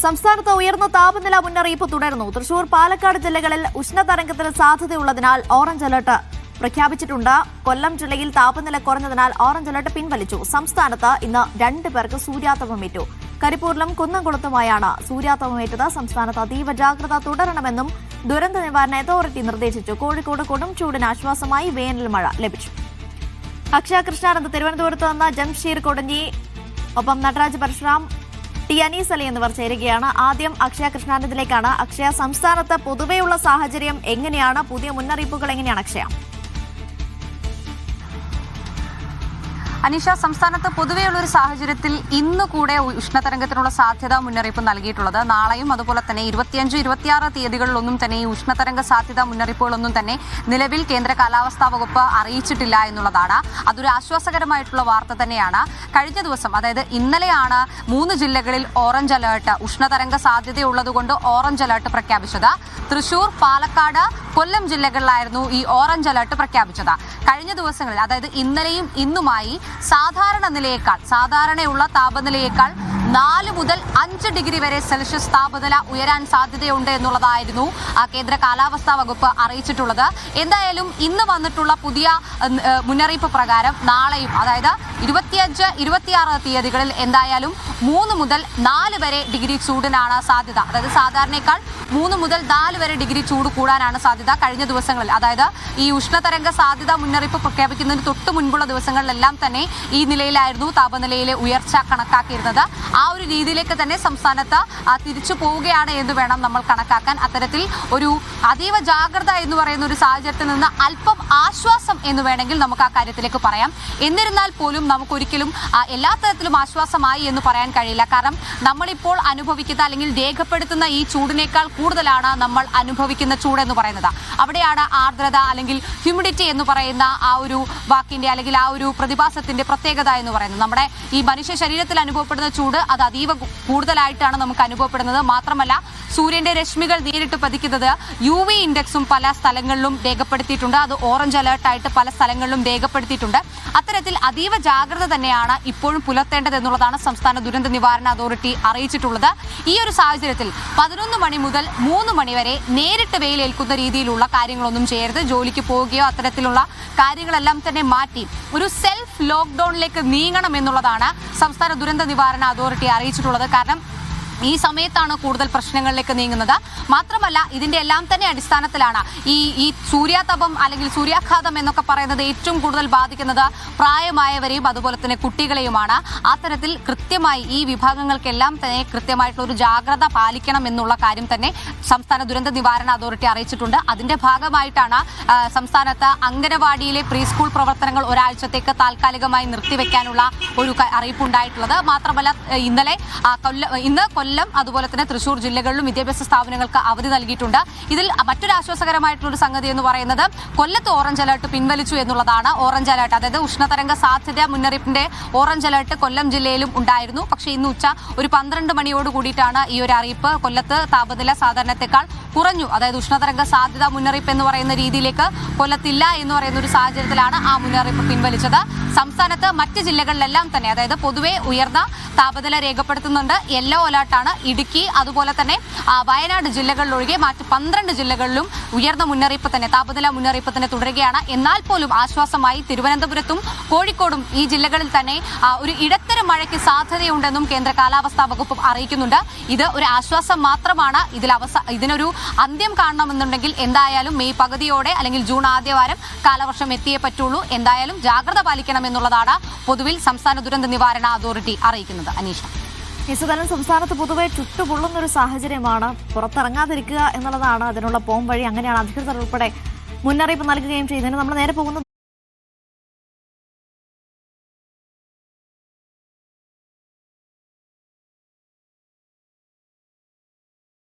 സംസ്ഥാനത്ത് ഉയർന്ന താപനില മുന്നറിയിപ്പ് തുടരുന്നു. തൃശൂർ, പാലക്കാട് ജില്ലകളിൽ ഉഷ്ണതരംഗത്തിന് സാധ്യതയുള്ളതിനാൽ ഓറഞ്ച് അലർട്ട് പ്രഖ്യാപിച്ചിട്ടുണ്ട്. കൊല്ലം ജില്ലയിൽ താപനില കുറഞ്ഞതിനാൽ ഓറഞ്ച് അലർട്ട് പിൻവലിച്ചു. സംസ്ഥാനത്ത് ഇന്ന് 2 പേർക്ക് സൂര്യാതപമേറ്റു. കരിപ്പൂരിലും കുന്നംകുളത്തുമായാണ് സൂര്യാതപമേറ്റത്. സംസ്ഥാനത്ത് അതീവ ജാഗ്രത തുടരണമെന്നും ദുരന്ത നിവാരണ അതോറിറ്റി നിർദ്ദേശിച്ചു. കോഴിക്കോട് കൊടും ചൂടിന് ആശ്വാസമായി വേനൽ മഴ ലഭിച്ചു. അക്ഷയ കൃഷ്ണാനന്ദ് തിരുവനന്തപുരത്ത് നിന്ന്, ജംഷീർ കൊടഞ്ഞി, ഒപ്പം നടരാജ് പരശുറാം, ടി അനീസ് അലി എന്നിവർ ചേരുകയാണ്. ആദ്യം അക്ഷയ കൃഷ്ണാനന്ദിലേക്കാണ്. അക്ഷയ, സംസ്ഥാനത്ത് പൊതുവെയുള്ള സാഹചര്യം എങ്ങനെയാണ്? പുതിയ മുന്നറിയിപ്പുകൾ എങ്ങനെയാണ് അക്ഷയ? അനീഷ, സംസ്ഥാനത്ത് പൊതുവെയുള്ള ഒരു സാഹചര്യത്തിൽ ഇന്ന് കൂടെ ഉഷ്ണതരംഗത്തിനുള്ള സാധ്യത മുന്നറിയിപ്പ് നൽകിയിട്ടുള്ളത്. നാളെയും അതുപോലെ തന്നെ 25, 26 തീയതികളിലൊന്നും തന്നെ ഈ ഉഷ്ണതരംഗ സാധ്യത മുന്നറിയിപ്പുകളൊന്നും തന്നെ നിലവിൽ കേന്ദ്ര കാലാവസ്ഥാ വകുപ്പ് അറിയിച്ചിട്ടില്ല എന്നുള്ളതാണ്. അതൊരു ആശ്വാസകരമായിട്ടുള്ള വാർത്ത തന്നെയാണ്. കഴിഞ്ഞ ദിവസം, അതായത് ഇന്നലെയാണ് 3 ജില്ലകളിൽ ഓറഞ്ച് അലേർട്ട്, ഉഷ്ണതരംഗ സാധ്യതയുള്ളതുകൊണ്ട് ഓറഞ്ച് അലേർട്ട് പ്രഖ്യാപിച്ചത്. തൃശൂർ, പാലക്കാട്, കൊല്ലം ജില്ലകളിലായിരുന്നു ഈ ഓറഞ്ച് അലേർട്ട് പ്രഖ്യാപിച്ചത്. കഴിഞ്ഞ ദിവസങ്ങളിൽ, അതായത് ഇന്നലെയും ഇന്നുമായി സാധാരണയുള്ള താപനിലയേക്കാൾ 4 മുതൽ 5 ഡിഗ്രി വരെ സെൽഷ്യസ് താപനില ഉയരാൻ സാധ്യതയുണ്ട് എന്നുള്ളതായിരുന്നു കേന്ദ്ര കാലാവസ്ഥാ വകുപ്പ് അറിയിച്ചിട്ടുള്ളത്. എന്തായാലും ഇന്ന് വന്നിട്ടുള്ള പുതിയ മുന്നറിയിപ്പ് പ്രകാരം നാളെയും, അതായത് 25, 26 തീയതികളിൽ എന്തായാലും 3 മുതൽ 4 വരെ ഡിഗ്രി ചൂടിനാണ് സാധ്യത. അതായത് സാധാരണയേക്കാൾ 3 മുതൽ 4 വരെ ഡിഗ്രി ചൂട് കൂടാനാണ് സാധ്യത. കഴിഞ്ഞ ദിവസങ്ങളിൽ, അതായത് ഈ ഉഷ്ണതരംഗ സാധ്യത മുന്നറിയിപ്പ് പ്രഖ്യാപിക്കുന്നതിന് തൊട്ട് മുൻപുള്ള ദിവസങ്ങളിലെല്ലാം തന്നെ ഈ നിലയിലായിരുന്നു താപനിലയിലെ ഉയർച്ച കണക്കാക്കിയിരുന്നത്. ആ ഒരു രീതിയിലേക്ക് തന്നെ സംസ്ഥാനത്ത് തിരിച്ചു പോവുകയാണ് എന്ന് വേണം നമ്മൾ കണക്കാക്കാൻ. അത്തരത്തിൽ ഒരു അതീവ ജാഗ്രത എന്ന് പറയുന്ന ഒരു സാഹചര്യത്തിൽ നിന്ന് അല്പം ആശ്വാസം എന്ന് വേണമെങ്കിൽ നമുക്ക് ആ കാര്യത്തിലേക്ക് പറയാം. എന്നിരുന്നാൽ പോലും നമുക്കൊരിക്കലും എല്ലാ തരത്തിലും ആശ്വാസമായി എന്ന് പറയാൻ കഴിയില്ല. കാരണം നമ്മളിപ്പോൾ അനുഭവിക്കുന്ന അല്ലെങ്കിൽ രേഖപ്പെടുത്തുന്ന ഈ ചൂടിനേക്കാൾ കൂടുതലാണ് നമ്മൾ അനുഭവിക്കുന്ന ചൂടെന്ന് പറയുന്നത്. അവിടെയാണ് ആർദ്രത അല്ലെങ്കിൽ ഹ്യൂമിഡിറ്റി എന്ന് പറയുന്ന ആ ഒരു വാക്കിന്റെ അല്ലെങ്കിൽ ആ ഒരു പ്രതിഭാസത്തിന്റെ പ്രത്യേകത എന്ന് പറയുന്നത്. നമ്മുടെ ഈ മനുഷ്യ ശരീരത്തിൽ അനുഭവപ്പെടുന്ന ചൂട് അത് അതീവ കൂടുതലായിട്ടാണ് നമുക്ക് അനുഭവപ്പെടുന്നത്. മാത്രമല്ല, സൂര്യന്റെ രശ്മികൾ നേരിട്ട് പതിക്കുന്നത് UV ഇൻഡെക്സും പല സ്ഥലങ്ങളിലും രേഖപ്പെടുത്തിയിട്ടുണ്ട്. അത് ഓറഞ്ച് അലേർട്ടായിട്ട് പല സ്ഥലങ്ങളിലും രേഖപ്പെടുത്തിയിട്ടുണ്ട്. അത്തരത്തിൽ അതീവ ജാഗ്രത തന്നെയാണ് ഇപ്പോഴും പുലർത്തേണ്ടത് എന്നുള്ളതാണ് സംസ്ഥാന ദുരന്ത നിവാരണ അതോറിറ്റി അറിയിച്ചിട്ടുള്ളത്. ഈ ഒരു സാഹചര്യത്തിൽ 11 മണി മുതൽ 3 മണി വരെ നേരിട്ട് വെയിലേൽക്കുന്ന രീതിയിലുള്ള കാര്യങ്ങളൊന്നും ചെയ്യരുത്. ജോലിക്ക് പോവുകയോ അത്തരത്തിലുള്ള കാര്യങ്ങളെല്ലാം തന്നെ മാറ്റി ഒരു സെൽഫ് ലോക്ക്ഡൌണിലേക്ക് നീങ്ങണം എന്നുള്ളതാണ് സംസ്ഥാന ദുരന്ത നിവാരണ അതോറിറ്റി അറിയിച്ചിട്ടുള്ളത്. കാരണം ഈ സമയത്താണ് കൂടുതൽ പ്രശ്നങ്ങളിലേക്ക് നീങ്ങുന്നത്. മാത്രമല്ല, ഇതിന്റെ എല്ലാം തന്നെ അടിസ്ഥാനത്തിലാണ് ഈ സൂര്യാതപം അല്ലെങ്കിൽ സൂര്യാഘാതം എന്നൊക്കെ പറയുന്നത് ഏറ്റവും കൂടുതൽ ബാധിക്കുന്നത് പ്രായമായവരെയും അതുപോലെ തന്നെ കുട്ടികളെയുമാണ്. ആ തരത്തിൽ കൃത്യമായി ഈ വിഭാഗങ്ങൾക്കെല്ലാം തന്നെ കൃത്യമായിട്ടുള്ള ഒരു ജാഗ്രത പാലിക്കണം എന്നുള്ള കാര്യം തന്നെ സംസ്ഥാന ദുരന്ത നിവാരണ അതോറിറ്റി അറിയിച്ചിട്ടുണ്ട്. അതിന്റെ ഭാഗമായിട്ടാണ് സംസ്ഥാനത്ത് അംഗനവാടിയിലെ പ്രീ സ്കൂൾ പ്രവർത്തനങ്ങൾ ഒരാഴ്ചത്തേക്ക് താൽക്കാലികമായി നിർത്തിവെക്കാനുള്ള ഒരു അറിയിപ്പുണ്ടായിട്ടുള്ളത്. മാത്രമല്ല, ഇന്ന് കൊല്ലം അതുപോലെ തന്നെ തൃശൂർ ജില്ലകളിലും വിദ്യാഭ്യാസ സ്ഥാപനങ്ങൾക്ക് അവധി നൽകിയിട്ടുണ്ട്. ഇതിൽ മറ്റൊരു ആശ്വാസകരമായിട്ടുള്ള സംഗതി എന്ന് പറയുന്നത് കൊല്ലത്ത് ഓറഞ്ച് അലേർട്ട് പിൻവലിച്ചു എന്നുള്ളതാണ്. ഓറഞ്ച് അലേർട്ട്, അതായത് ഉഷ്ണതരംഗ സാധ്യത മുന്നറിയിപ്പിന്റെ ഓറഞ്ച് അലേർട്ട് കൊല്ലം ജില്ലയിലും ഉണ്ടായിരുന്നു. പക്ഷേ ഇന്ന് ഉച്ച ഒരു 12 മണിയോട് കൂടിയിട്ടാണ് ഈ ഒരു അറിയിപ്പ്. കൊല്ലത്ത് താപനില സാധാരണത്തെക്കാൾ കുറഞ്ഞു, അതായത് ഉഷ്ണതരംഗ സാധ്യത മുന്നറിയിപ്പ് എന്ന് പറയുന്ന രീതിയിലേക്ക് കൊല്ലത്തില്ല എന്ന് പറയുന്ന ഒരു സാഹചര്യത്തിലാണ് ആ മുന്നറിയിപ്പ് പിൻവലിച്ചത്. സംസ്ഥാനത്ത് മറ്റ് ജില്ലകളിലെല്ലാം തന്നെ, അതായത് പൊതുവെ ഉയർന്ന താപനില രേഖപ്പെടുത്തുന്നുണ്ട്. യെല്ലോ അലേർട്ടാണ് ഇടുക്കി അതുപോലെ തന്നെ വയനാട് ജില്ലകളിലൊഴികെ മറ്റ് 12 ജില്ലകളിലും ഉയർന്ന മുന്നറിയിപ്പ് തന്നെ, താപനില മുന്നറിയിപ്പ് തന്നെ തുടരുകയാണ്. എന്നാൽ പോലും ആശ്വാസമായി തിരുവനന്തപുരത്തും കോഴിക്കോടും ഈ ജില്ലകളിൽ തന്നെ ഒരു ഇടത്തരം മഴയ്ക്ക് സാധ്യതയുണ്ടെന്നും കേന്ദ്ര കാലാവസ്ഥാ വകുപ്പ് അറിയിക്കുന്നുണ്ട്. ഇത് ഒരു ആശ്വാസം മാത്രമാണ്. ഇതിനൊരു അന്ത്യം കാണണമെന്നുണ്ടെങ്കിൽ എന്തായാലും മെയ് പകുതിയോടെ അല്ലെങ്കിൽ ജൂൺ ആദ്യവാരം കാലവർഷം എത്തിയേ പറ്റുള്ളൂ. എന്തായാലും ജാഗ്രത പാലിക്കണം എന്നുള്ളതാണ് പൊതുവിൽ സംസ്ഥാന ദുരന്ത നിവാരണ അതോറിറ്റി അറിയിക്കുന്നത്. അനീഷ, ഇസുതലം, സംസ്ഥാനത്ത് പൊതുവെ ചുട്ടുപൊള്ളുന്നൊരു സാഹചര്യമാണ്. പുറത്തിറങ്ങാതിരിക്കുക എന്നുള്ളതാണ് അതിനുള്ള പോംവഴി. അങ്ങനെയാണ് അധികൃതർ ഉൾപ്പെടെ മുന്നറിയിപ്പ് നൽകുകയും ചെയ്യുന്നതിന് നമ്മൾ നേരെ പോകുന്നത്